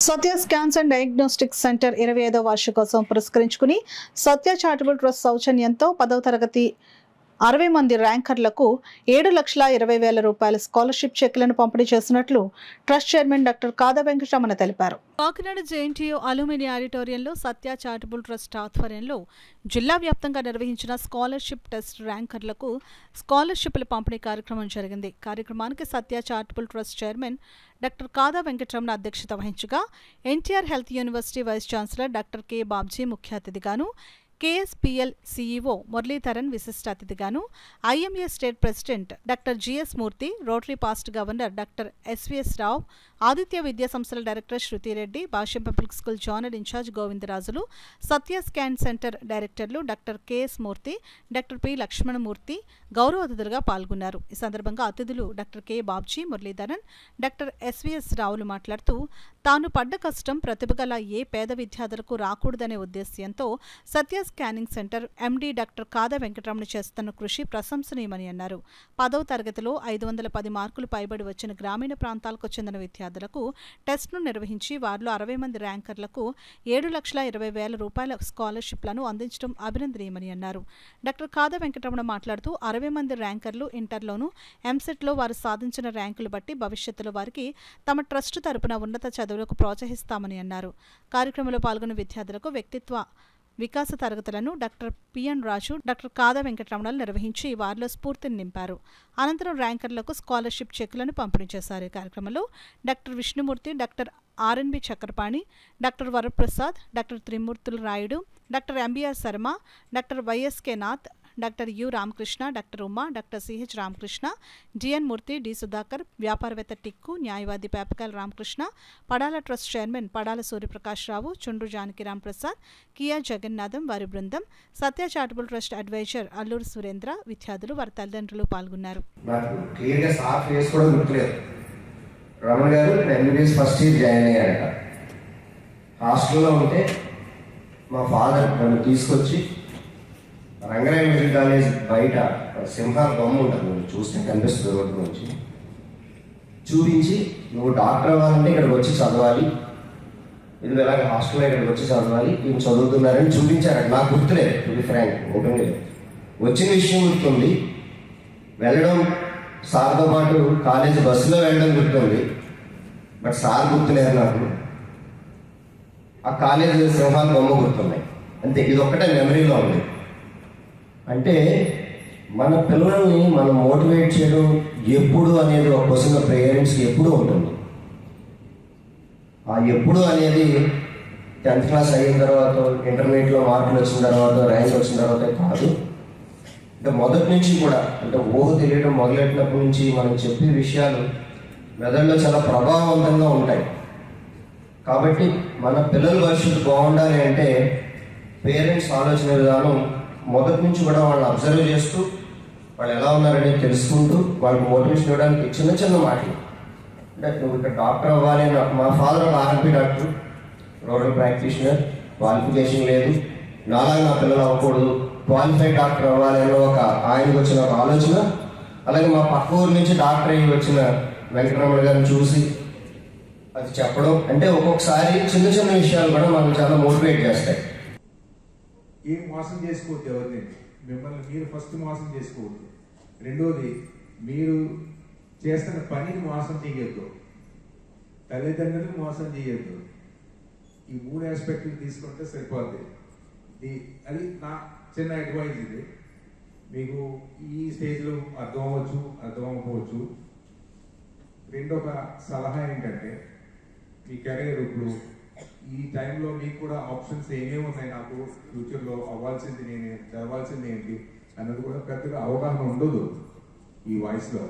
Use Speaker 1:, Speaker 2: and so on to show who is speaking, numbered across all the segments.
Speaker 1: Satya scans and diagnostic centre 25వ వార్షికోత్సవం పురస్కరించుకుని సత్య చారిటబుల్ ట్రస్ట్ సౌజన్యంతో 10వ తరగతి 60 మంది ర్యాంకర్లకు 7,20,000 రూపాయల స్కాలర్షిప్ చెక్కులను పంపిణీ చేసినట్లు trust chairman doctor Kada Venkataramana తెలిపారు. కాకినాడ జేఎన్టీయూ అల్యూమిని ఆడిటోరియంలో సత్య చారిటబుల్ ట్రస్ట్ ఆధ్వర్యంలో జిల్లా వ్యాప్తంగా నిర్వహించిన స్కాలర్షిప్ టెస్ట్ ర్యాంకర్లకు స్కాలర్షిప్ల పంపిణీ కార్యక్రమం జరిగింది. కార్యక్రమానికి Satya charitable trust chairman doctor Kada Venkataramana అధ్యక్షత వహించగా NTR health university vice chancellor doctor K Babji ముఖ్య అతిథిగాను, KSPL CEO మురళీధరన్ విశిష్ట అతిథిగాను, IMA state president doctor GS Murthy, Rotary past governor doctor SVS Rao, Aditya విద్యా సంస్థల director Shruti Reddy, Bhashyam public school zonal in charge Govindarajulu, Satya scan centre డైరెక్టర్లు doctor KS Murthy, doctor P Lakshmanamurthy గౌరవ అతిథులుగా పాల్గొన్నారు. ఈ సందర్భంగా అతిథులు doctor K Babji, Muralidharan, doctor SVS రావులు మాట్లాడుతూ తాను పడ్డ కష్టం ప్రతిభగల ఏ పేద విద్యార్థులకు రాకూడదనే ఉద్దేశ్యంతో సత్య scanning centre MD doctor Kada Venkataramana చేస్తున్న కృషి ప్రశంసనీయమని అన్నారు. 10వ తరగతిలో 510 మార్కులు పైబడి వచ్చిన గ్రామీణ ప్రాంతాలకు చెందిన విద్యార్థులకు టెస్ట్ను నిర్వహించి వారిలో 60 మంది ర్యాంకర్లకు 7,20,000 రూపాయల స్కాలర్షిప్లను అందించడం అభినందనీయమని అన్నారు. డాక్టర్ కాదా వెంకటరమణ మాట్లాడుతూ 60 మంది ర్యాంకర్లు ఇంటర్లోనూ ఎంసెట్లో వారు సాధించిన ర్యాంకులు బట్టి భవిష్యత్తులో వారికి తమ ట్రస్ట్ తరపున ఉన్నత చదువులకు ప్రోత్సహిస్తామని అన్నారు. కార్యక్రమంలో పాల్గొన్న విద్యార్థులకు వ్యక్తిత్వ వికాస తరగతులను డాక్టర్ PN రాజు, డాక్టర్ కాదా వెంకటరమణలు నిర్వహించి వారిలో స్ఫూర్తిని నింపారు. అనంతరం ర్యాంకర్లకు స్కాలర్షిప్ చెక్కులను పంపిణీ చేశారు. ఈ కార్యక్రమంలో doctor Vishnumurthy, doctor RNB Chakrapani, doctor Varaprasad, doctor Trimurthula Rayudu, doctor MBR Sharma, doctor YSK Nath, doctor U Ramakrishna, doctor Uma, doctor CH Ramakrishna, GN Murthy, D Sudhakar, వ్యాపారవేత్త టిక్కు, న్యాయవాది పేపకాల రామకృష్ణ, పడాల ట్రస్ట్ చైర్మన్ పడాల సూర్యప్రకాష్ రావు, చుండ్రు జానకిరామ్ ప్రసాద్, కియా జగన్నాథం, వారి బృందం, Satya charitable trust advisor Alluru Surendra, విద్యార్థులు, వారి తల్లిదండ్రులు పాల్గొన్నారు.
Speaker 2: రమణ గారు MBBS ఫస్ట్ ఇయర్ జాయిన్ అయ్యారట. హాస్టల్లో ఉంటే మా ఫాదర్ నన్ను తీసుకొచ్చి రంగరాయ మెడికల్ కాలేజ్ బయట సింహాల బొమ్మ ఉంటుంది, నువ్వు చూస్తే కనిపిస్తుంది రోడ్డు నుంచి, చూపించి నువ్వు డాక్టర్ అవ్వాలంటే ఇక్కడికి వచ్చి చదవాలి, ఇది ఎలాగ హాస్టల్లో ఇక్కడికి వచ్చి చదవాలి, నేను చదువుతున్నారని చూపించారట. నాకు గుర్తులేదు, టు బి ఫ్రాంక్, ఓపెన్ లేదు. వచ్చిన విషయం గుర్తుంది, వెళ్ళడం సార్తో పాటు కాలేజీ బస్సులో వెళ్ళడం గుర్తుంది, బట్ సార్ గుర్తులేదు నాకు. ఆ కాలేజీ సింహాల బొమ్మ గుర్తున్నాయి అంతే. ఇది ఒక్కటే మెమరీలో ఉంది. అంటే మన పిల్లల్ని మనం మోటివేట్ చేయడం ఎప్పుడు అనేది ఒక క్వశ్చన్ పేరెంట్స్కి ఎప్పుడూ ఉంటుంది. ఆ ఎప్పుడు అనేది 10th క్లాస్ అయిన తర్వాత, ఇంటర్మీడియట్లో మార్కులు వచ్చిన తర్వాత, ర్యాంక్ వచ్చిన తర్వాత కాదు. అంటే మొదటి నుంచి కూడా, అంటే ఊహ తెలియడం మొదలెట్టినప్పటి నుంచి మనం చెప్పే విషయాలు మెదడులో చాలా ప్రభావవంతంగా ఉంటాయి. కాబట్టి మన పిల్లల భవిష్యత్తు బాగుండాలి అంటే పేరెంట్స్ ఆలోచన విధానం మొదటి నుంచి కూడా వాళ్ళని అబ్జర్వ్ చేస్తూ, వాళ్ళు ఎలా ఉన్నారనేది తెలుసుకుంటూ, వాళ్ళకి మోటివేషన్ ఇవ్వడానికి చిన్న చిన్న మాటలు. అంటే నువ్వు ఇక్కడ డాక్టర్ అవ్వాలి అని, మా ఫాదర్ ఒక RNP doctor, rural practitioner, qualification లేదు, నాలాగా నా పిల్లలు అవ్వకూడదు, క్వాలిఫైడ్ డాక్టర్ అవ్వాలి అని ఆయనకు వచ్చిన ఒక ఆలోచన. అలాగే మా పక్క ఊరి నుంచి డాక్టర్ అయ్యి వచ్చిన వెంకటరమణ గారిని చూసి అది చెప్పడం, అంటే ఒక్కొక్కసారి చిన్న చిన్న విషయాలు కూడా మనం చాలా మోటివేట్ చేస్తాయి.
Speaker 3: ఏం మోసం చేసుకోవద్దు ఎవరిని, మిమ్మల్ని మీరు ఫస్ట్ మోసం చేసుకోవద్దు. రెండోది, మీరు చేస్తున్న పనిని మోసం చేయొద్దు, తల్లిదండ్రులు మోసం చేయొద్దు. ఈ 3 ఆస్పెక్ట్లు తీసుకుంటే సరిపోద్ది. అది నా చిన్న అడ్వైజ్. ఇది మీకు ఈ స్టేజ్లో అర్థం అవ్వచ్చు, అర్థం అవ్వకపోవచ్చు. రెండొక సలహా ఏంటంటే, మీ కెరీర్ ఇప్పుడు ఈ టైంలో మీకు కూడా ఆప్షన్స్ ఏమేమి ఉన్నాయి, నాకు ఫ్యూచర్లో అవ్వాల్సింది నేను, చదవాల్సింది ఏంటి అన్నది కూడా పెద్దగా అవగాహన ఉండదు ఈ వయసులో.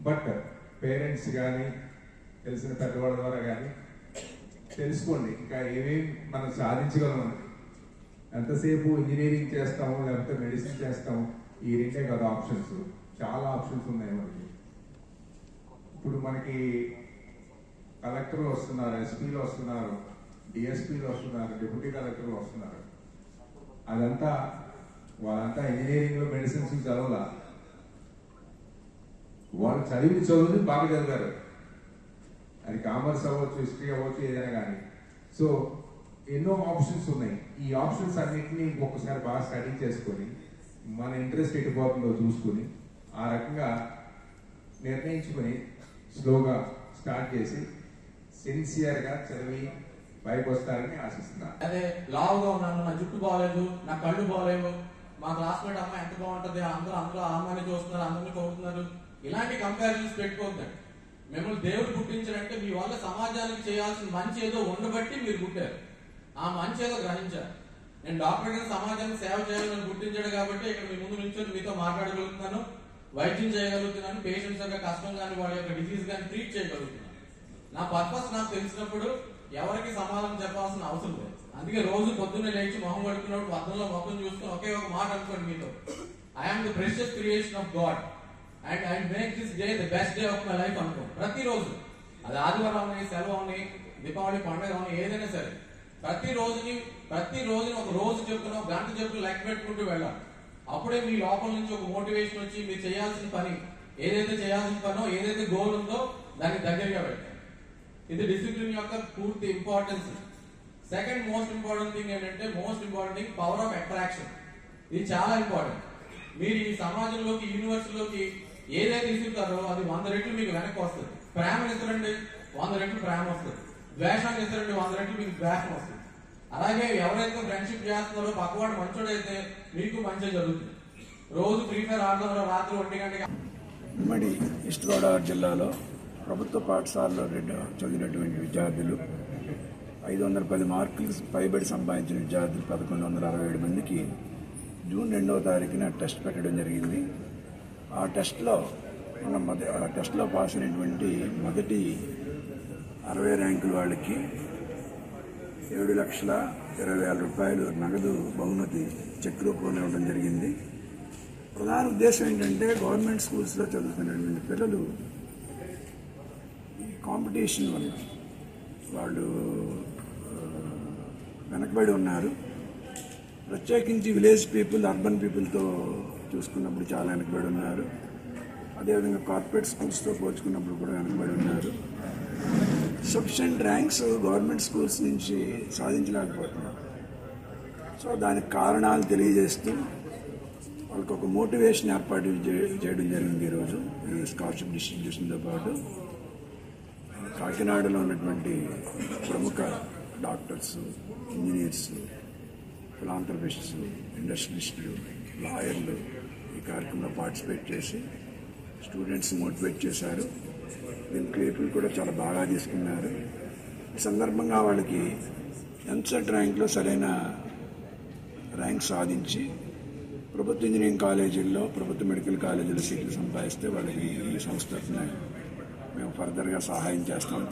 Speaker 3: బట్ పేరెంట్స్ కానీ తెలిసిన పెద్దవాళ్ళ ద్వారా కానీ తెలుసుకోండి, ఇంకా ఏమేమి మనం సాధించగలమని. ఎంతసేపు ఇంజనీరింగ్ చేస్తాము లేకపోతే మెడిసిన్ చేస్తాము, ఈ రెండే కదా ఆప్షన్స్. చాలా ఆప్షన్స్ ఉన్నాయి మనకి. ఇప్పుడు మనకి కలెక్టర్లు వస్తున్నారు, SPలు వస్తున్నారు, DSPలు వస్తున్నారు, డిప్యూటీ కలెక్టర్లు వస్తున్నారు. అదంతా వాళ్ళంతా ఇంజనీరింగ్లో మెడిసిన్స్ చదవాల, వాళ్ళు చదివి బాగా చదివారు. కామర్స్ అవ్వచ్చు, హిస్టరీ అవ్వచ్చు, ఏదైనా కానీ. సో ఎన్నో ఆప్షన్స్ ఉన్నాయి. ఈ ఆప్షన్స్ అన్నింటినీ ఒక్కసారి బాగా స్టడీ చేసుకొని మన ఇంట్రెస్ట్ ఎటు పోతుందో చూసుకుని ఆ రకంగా నిర్ణయించుకొని స్లోగా స్టార్ట్ చేసి సిన్సియర్గా చదివి పైకి వస్తారని ఆశిస్తున్నాను.
Speaker 4: అదే లావుగా ఉన్నాను, నా జుట్టు బాగలేదు, నా కళ్ళు బాగలేవు, మా క్లాస్మేట్ అమ్మాయి ఎంత బాగుంటది, అందరూ ఆ అమ్మాయిని చూస్తున్నారు, అందరినీ కోరుతున్నారు, ఇలాంటి కంపారిజన్స్ పెట్టుకోవద్దండి. మిమ్మల్ని దేవుడు పుట్టించారంటే మీ వల్ల సమాజానికి చేయాల్సిన మంచి ఏదో ఉండబట్టి మీరు పుట్టారు. ఆ మంచి ఏదో గ్రహించారు. నేను డాక్టర్ గారి సమాజానికి సేవ చేయాలని గుర్తించాడు కాబట్టి ఇక్కడ మీ ముందు నుంచి మీతో మాట్లాడగలుగుతున్నాను, వైద్యం చేయగలుగుతున్నాను, పేషెంట్స్ యొక్క కష్టం కానీ వాళ్ళ యొక్క డిసీజ్ కానీ ట్రీట్ చేయగలుగుతున్నాను. నా పర్పస్ నాకు తెలిసినప్పుడు ఎవరికి సమాధానం చెప్పాల్సిన అవసరం లేదు. అందుకే రోజు పొద్దున్నే లేచి మొహం కడుక్కున్నప్పుడు అద్దంలో మొహం చూసుకుని ఒకే ఒక మాట అనుకోండి మీతో, I'm the precious creation of God and I make this day the best day of my life అనుకోండి. ప్రతిరోజు అది ఆదివారం అవని, సెలవు అవని, దీపావళి పండుగ అవని, ఏదైనా సరే ప్రతి రోజుని ఒక రోజు చెప్పుకుని ఒక గంట చెప్పుకుని లెక్క పెట్టుకుంటూ వెళ్ళాలి. అప్పుడే మీ లోపల నుంచి ఒక మోటివేషన్ వచ్చి మీరు చేయాల్సిన పని ఏదైతే చేయాల్సిన పనో, ఏదైతే గోల్ ఉందో దానికి దగ్గరగా పెట్టాలి. ఇది డిసిప్లిన్ యొక్క పూర్తి importance. Second most important thing ఏంటంటే పవర్ ఆఫ్ అట్రాక్షన్. ఇది చాలా ఇంపార్టెంట్. మీరు ఈ సమాజంలోకి, యూనివర్సిటీలోకి ఏదైతే ఇస్తారో అది 100 రెట్లు మీకు వెనక్కి వస్తుంది. ప్రేమను ఇస్తారండి 100 రెట్లు ప్రేమ వస్తుంది. ద్వేషాన్ని ఇస్తారండి 100 రెట్లు మీకు ద్వేషం వస్తుంది. అలాగే ఎవరైతే ఫ్రెండ్షిప్ చేస్తున్నారో పక్కవాడు మంచోడైతే మీకు మంచి జరుగుతుంది. రోజు ఫ్రీ ఫైర్ ఆడడంలో రాత్రి 1 గంటకి.
Speaker 5: ఉమ్మడి ఈస్ట్ గోదావరి జిల్లాలో ప్రభుత్వ పాఠశాలలో చదివినటువంటి విద్యార్థులు 510 మార్కులు పైబడి సంపాదించిన విద్యార్థులు 1167 మందికి జూన్ 2వ తారీఖున టెస్ట్ పెట్టడం జరిగింది. ఆ టెస్ట్లో పాస్ అయినటువంటి మొదటి 60 ర్యాంకుల వాళ్ళకి 7,20,000 రూపాయలు నగదు బహుమతి చెక్ రూపంలో ఇవ్వడం జరిగింది. ప్రధాన ఉద్దేశం ఏంటంటే గవర్నమెంట్ స్కూల్స్లో చదువుతున్నటువంటి పిల్లలు ఈ కాంపిటీషన్ వల్ల వాళ్ళు వెనకబడి ఉన్నారు. ప్రత్యేకించి విలేజ్ పీపుల్, అర్బన్ పీపుల్తో చూసుకున్నప్పుడు చాలా వెనకబడి ఉన్నారు. అదేవిధంగా కార్పొరేట్ స్కూల్స్తో పోల్చుకున్నప్పుడు కూడా వెనకబడి ఉన్నారు. సఫిషియెంట్ ర్యాంక్స్ గవర్నమెంట్ స్కూల్స్ నుంచి సాధించలేకపోతున్నారు. సో దానికి కారణాలు తెలియజేస్తూ వాళ్ళకి ఒక మోటివేషన్ ఏర్పాటు చేయడం జరిగింది. ఈరోజు ఈ స్కాలర్షిప్ డిస్ట్రిబ్యూషన్తో పాటు కాకినాడలో ఉన్నటువంటి ప్రముఖ డాక్టర్స్, ఇంజనీర్స్, ఫిలాంథ్రపిస్ట్స్, ఇండస్ట్రియలిస్టులు, లాయర్లు ఈ కార్యక్రమంలో పార్టిసిపేట్ చేసి స్టూడెంట్స్ మోటివేట్ చేశారు. దీని క్లిప్పులు కూడా చాలా బాగా తీసుకున్నారు. ఈ సందర్భంగా వాళ్ళకి ఎంసెట్ ర్యాంక్లో సరైన ర్యాంక్ సాధించి ప్రభుత్వ ఇంజనీరింగ్ కాలేజీల్లో, ప్రభుత్వ మెడికల్ కాలేజీలో సీట్లు సంపాదిస్తే వాళ్ళకి ఈ సంస్థ మేము ఫర్దర్గా సహాయం చేస్తాం.